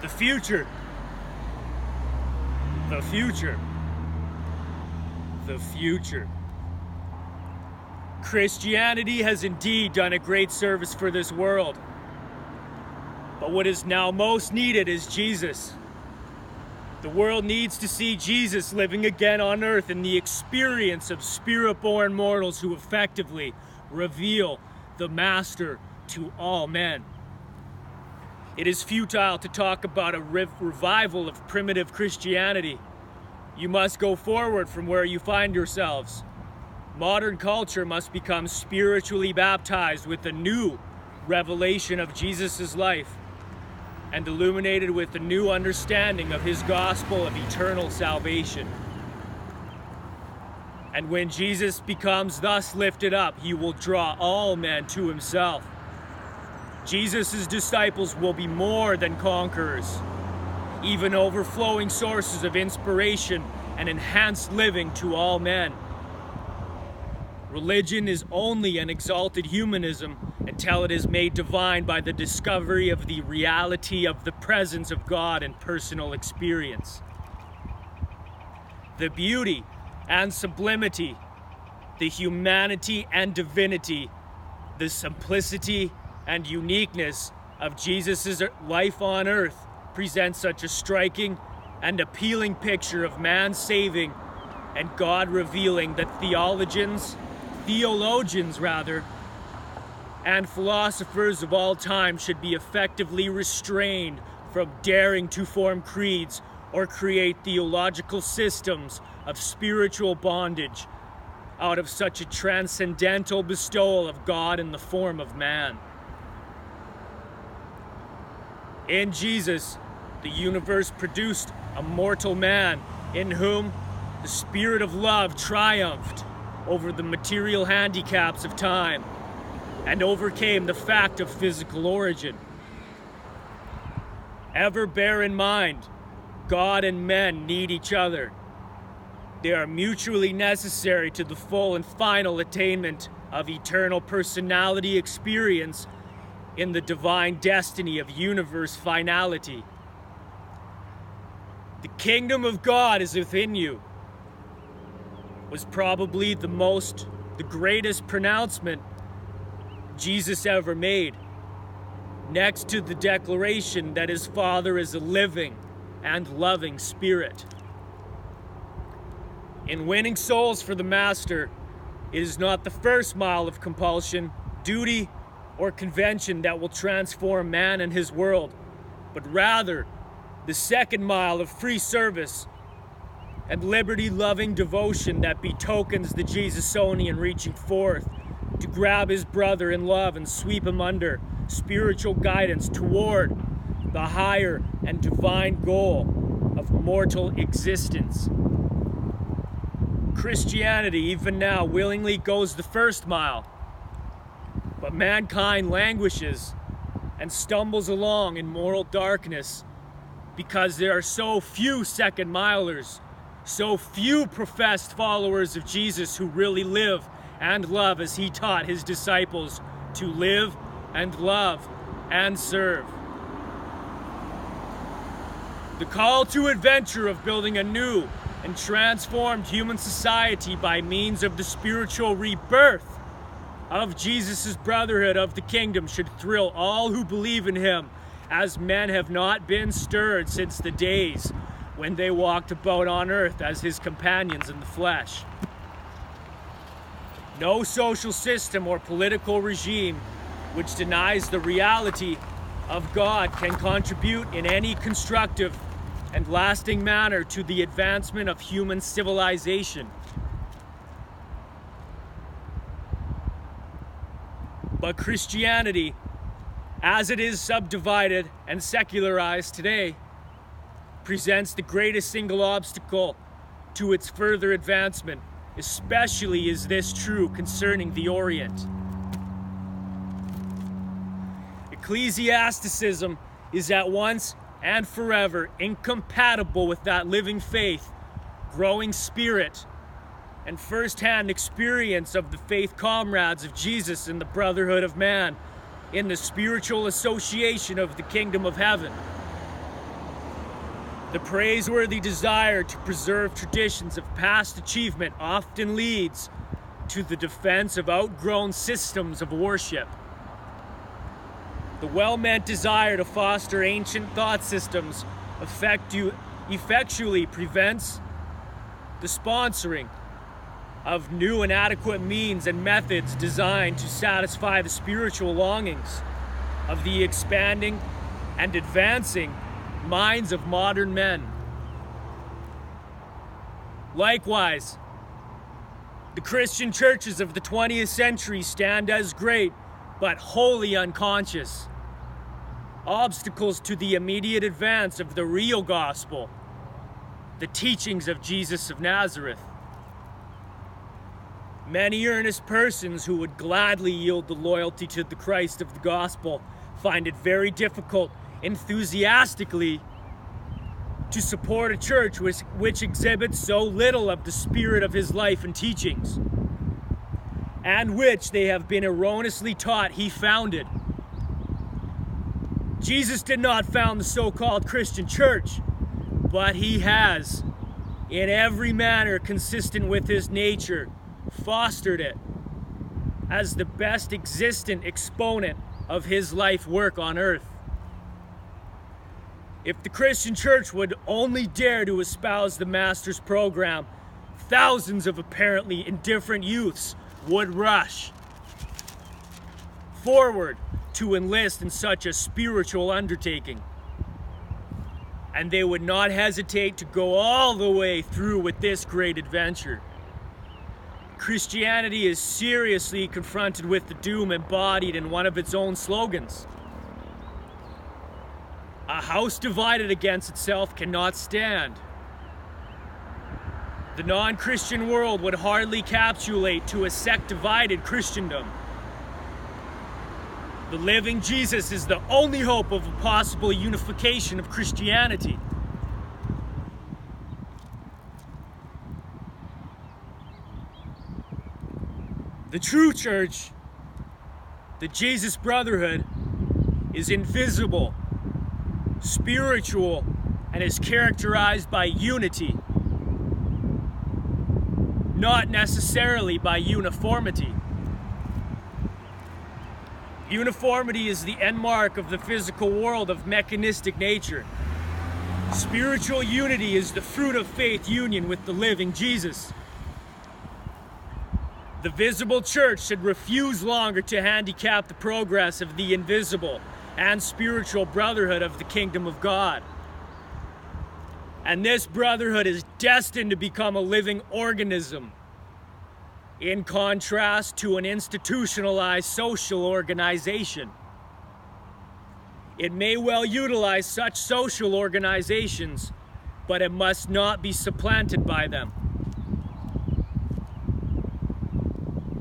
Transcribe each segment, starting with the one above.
The future. The future. The future. Christianity has indeed done a great service for this world. But what is now most needed is Jesus. The world needs to see Jesus living again on earth in the experience of spirit-born mortals who effectively reveal the Master to all men. It is futile to talk about a revival of primitive Christianity. You must go forward from where you find yourselves. Modern culture must become spiritually baptized with the new revelation of Jesus' life and illuminated with the new understanding of his gospel of eternal salvation. And when Jesus becomes thus lifted up, he will draw all men to himself. Jesus' disciples will be more than conquerors, even overflowing sources of inspiration and enhanced living to all men. Religion is only an exalted humanism until it is made divine by the discovery of the reality of the presence of God in personal experience. The beauty and sublimity, the humanity and divinity, the simplicity and uniqueness of Jesus' life on earth presents such a striking and appealing picture of man saving and God revealing that theologians, and philosophers of all time should be effectively restrained from daring to form creeds or create theological systems of spiritual bondage out of such a transcendental bestowal of God in the form of man. In Jesus, the universe produced a mortal man in whom the spirit of love triumphed over the material handicaps of time and overcame the fact of physical origin. Ever bear in mind, God and men need each other. They are mutually necessary to the full and final attainment of eternal personality experience in the divine destiny of universe finality. The kingdom of God is within you was probably the greatest pronouncement Jesus ever made, next to the declaration that his Father is a living and loving spirit. In winning souls for the Master, it is not the first mile of compulsion, duty, or convention that will transform man and his world, but rather the second mile of free service and liberty-loving devotion that betokens the Jesusonian reaching forth to grab his brother in love and sweep him under spiritual guidance toward the higher and divine goal of mortal existence. Christianity, even now, willingly goes the first mile, but mankind languishes and stumbles along in moral darkness because there are so few second milers, so few professed followers of Jesus who really live and love as he taught his disciples to live and love and serve. The call to adventure of building a new and transformed human society by means of the spiritual rebirth of Jesus' brotherhood of the kingdom should thrill all who believe in him, as men have not been stirred since the days when they walked about on earth as his companions in the flesh. No social system or political regime which denies the reality of God can contribute in any constructive and lasting manner to the advancement of human civilization. But Christianity, as it is subdivided and secularized today, presents the greatest single obstacle to its further advancement. Especially is this true concerning the Orient. Ecclesiasticism is at once and forever incompatible with that living faith, growing spirit, and first-hand experience of the faith comrades of Jesus in the brotherhood of man, in the spiritual association of the kingdom of heaven. The praiseworthy desire to preserve traditions of past achievement often leads to the defense of outgrown systems of worship. The well-meant desire to foster ancient thought systems effectually prevents the sponsoring of new and adequate means and methods designed to satisfy the spiritual longings of the expanding and advancing minds of modern men. Likewise, the Christian churches of the 20th century stand as great, but wholly unconscious obstacles to the immediate advance of the real gospel, the teachings of Jesus of Nazareth. Many earnest persons who would gladly yield the loyalty to the Christ of the gospel find it very difficult enthusiastically to support a church which exhibits so little of the spirit of his life and teachings, and which they have been erroneously taught he founded. Jesus did not found the so-called Christian church, but he has, in every manner consistent with his nature, fostered it as the best existent exponent of his life work on earth. If the Christian church would only dare to espouse the Master's program, thousands of apparently indifferent youths would rush forward to enlist in such a spiritual undertaking. And they would not hesitate to go all the way through with this great adventure. Christianity is seriously confronted with the doom embodied in one of its own slogans. A house divided against itself cannot stand. The non-Christian world would hardly capitulate to a sect-divided Christendom. The living Jesus is the only hope of a possible unification of Christianity. The true church, the Jesus Brotherhood, is invisible, spiritual, and is characterized by unity, not necessarily by uniformity. Uniformity is the end mark of the physical world of mechanistic nature. Spiritual unity is the fruit of faith union with the living Jesus. The visible church should refuse longer to handicap the progress of the invisible and spiritual brotherhood of the kingdom of God. And this brotherhood is destined to become a living organism, in contrast to an institutionalized social organization. It may well utilize such social organizations, but it must not be supplanted by them.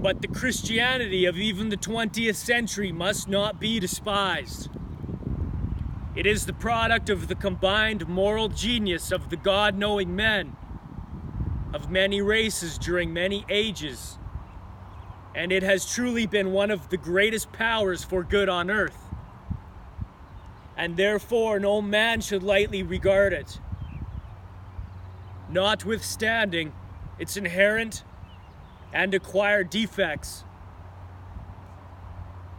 But the Christianity of even the 20th century must not be despised. It is the product of the combined moral genius of the God-knowing men of many races during many ages, and it has truly been one of the greatest powers for good on earth, and therefore no man should lightly regard it, notwithstanding its inherent and acquired defects.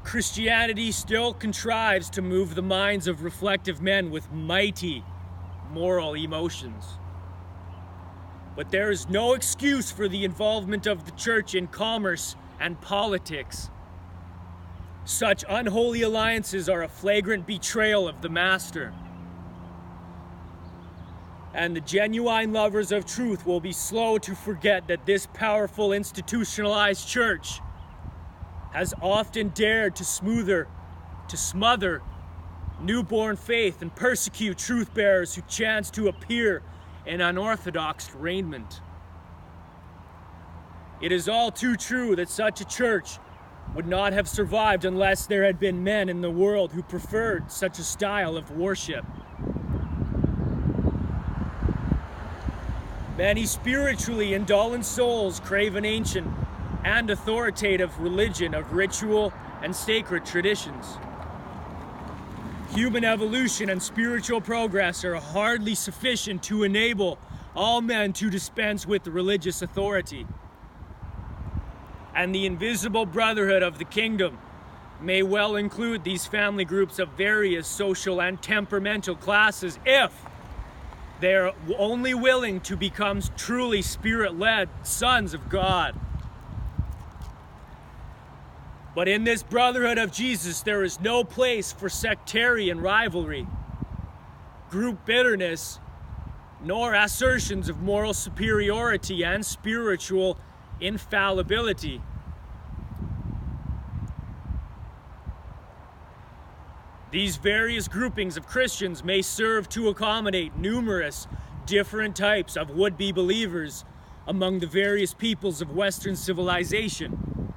Christianity still contrives to move the minds of reflective men with mighty moral emotions. But there is no excuse for the involvement of the church in commerce and politics. Such unholy alliances are a flagrant betrayal of the Master. And the genuine lovers of truth will be slow to forget that this powerful institutionalized church has often dared to smother newborn faith and persecute truth bearers who chance to appear in unorthodox raiment. It is all too true that such a church would not have survived unless there had been men in the world who preferred such a style of worship. Many spiritually indolent souls crave an ancient and authoritative religion of ritual and sacred traditions. Human evolution and spiritual progress are hardly sufficient to enable all men to dispense with religious authority. And the invisible brotherhood of the kingdom may well include these family groups of various social and temperamental classes if they're only willing to become truly spirit-led sons of God. But in this brotherhood of Jesus, there is no place for sectarian rivalry, group bitterness, nor assertions of moral superiority and spiritual infallibility. These various groupings of Christians may serve to accommodate numerous different types of would-be believers among the various peoples of Western civilization.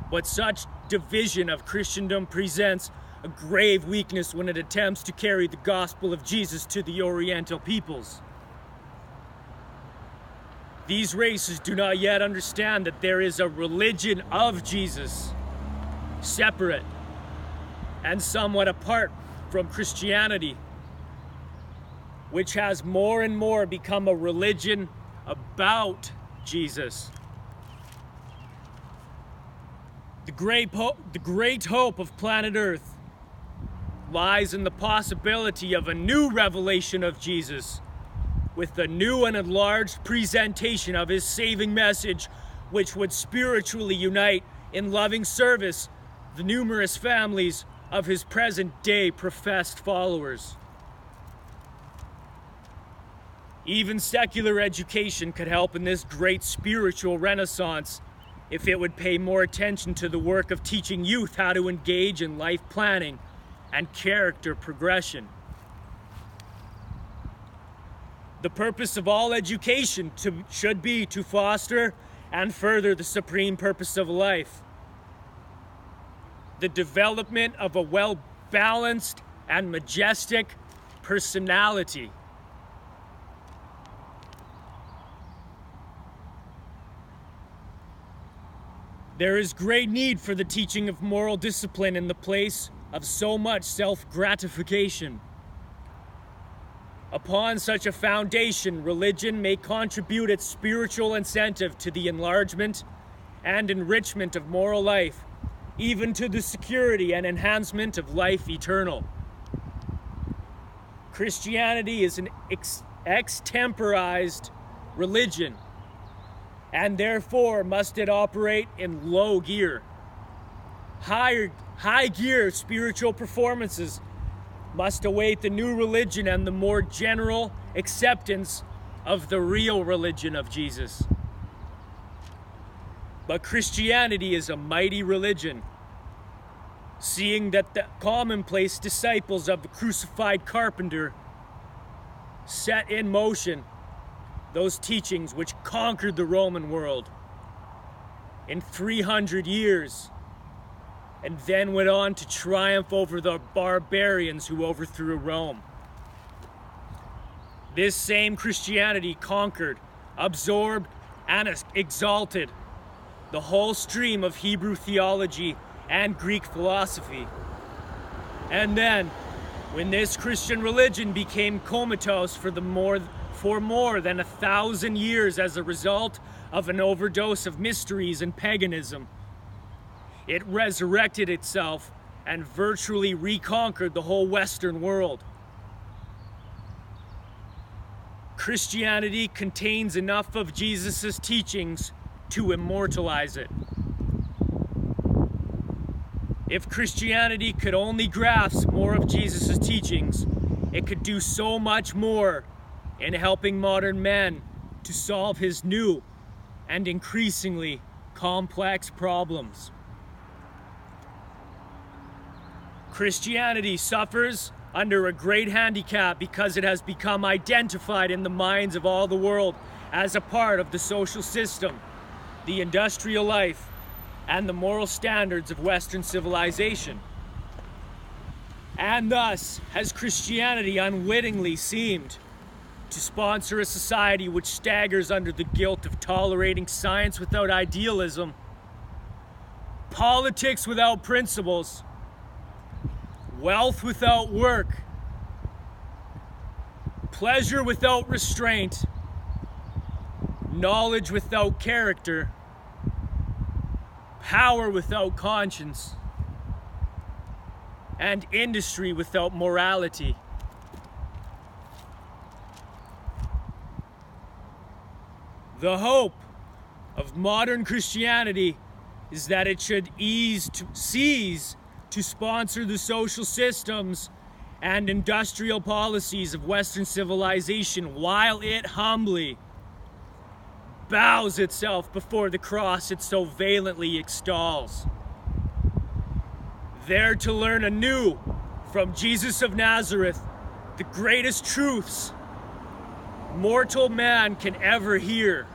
But such division of Christendom presents a grave weakness when it attempts to carry the gospel of Jesus to the Oriental peoples. These races do not yet understand that there is a religion of Jesus, separate and somewhat apart from Christianity, which has more and more become a religion about Jesus. The great hope of planet Earth lies in the possibility of a new revelation of Jesus, with a new and enlarged presentation of his saving message, which would spiritually unite in loving service the numerous families of his present-day professed followers. Even secular education could help in this great spiritual renaissance if it would pay more attention to the work of teaching youth how to engage in life planning and character progression. The purpose of all education should be to foster and further the supreme purpose of life, the development of a well-balanced and majestic personality. There is great need for the teaching of moral discipline in the place of so much self-gratification. Upon such a foundation, religion may contribute its spiritual incentive to the enlargement and enrichment of moral life, even to the security and enhancement of life eternal. Christianity is an extemporized religion, and therefore must it operate in low gear. High gear spiritual performances must await the new religion and the more general acceptance of the real religion of Jesus. But Christianity is a mighty religion, seeing that the commonplace disciples of the crucified carpenter set in motion those teachings which conquered the Roman world in 300 years, and then went on to triumph over the barbarians who overthrew Rome. This same Christianity conquered, absorbed, and exalted the whole stream of Hebrew theology and Greek philosophy. And then, when this Christian religion became comatose for more than 1,000 years as a result of an overdose of mysteries and paganism, it resurrected itself and virtually reconquered the whole Western world. Christianity contains enough of Jesus' teachings to immortalize it. If Christianity could only grasp more of Jesus' teachings, it could do so much more in helping modern men to solve his new and increasingly complex problems. Christianity suffers under a great handicap because it has become identified in the minds of all the world as a part of the social system, the industrial life, and the moral standards of Western civilization. And thus has Christianity unwittingly seemed to sponsor a society which staggers under the guilt of tolerating science without idealism, politics without principles, wealth without work, pleasure without restraint, knowledge without character, power without conscience, and industry without morality. The hope of modern Christianity is that it should cease to sponsor the social systems and industrial policies of Western civilization while it humbly bows itself before the cross it so valiantly extols. There to learn anew from Jesus of Nazareth the greatest truths mortal man can ever hear.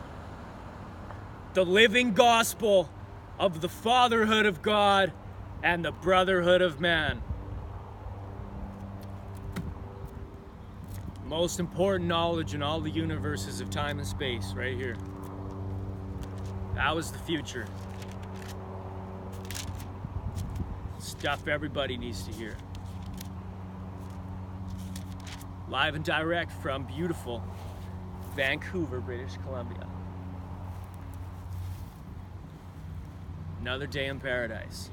The living gospel of the fatherhood of God and the brotherhood of man. Most important knowledge in all the universes of time and space, right here. That was the future. Stuff everybody needs to hear. Live and direct from beautiful Vancouver, British Columbia. Another day in paradise.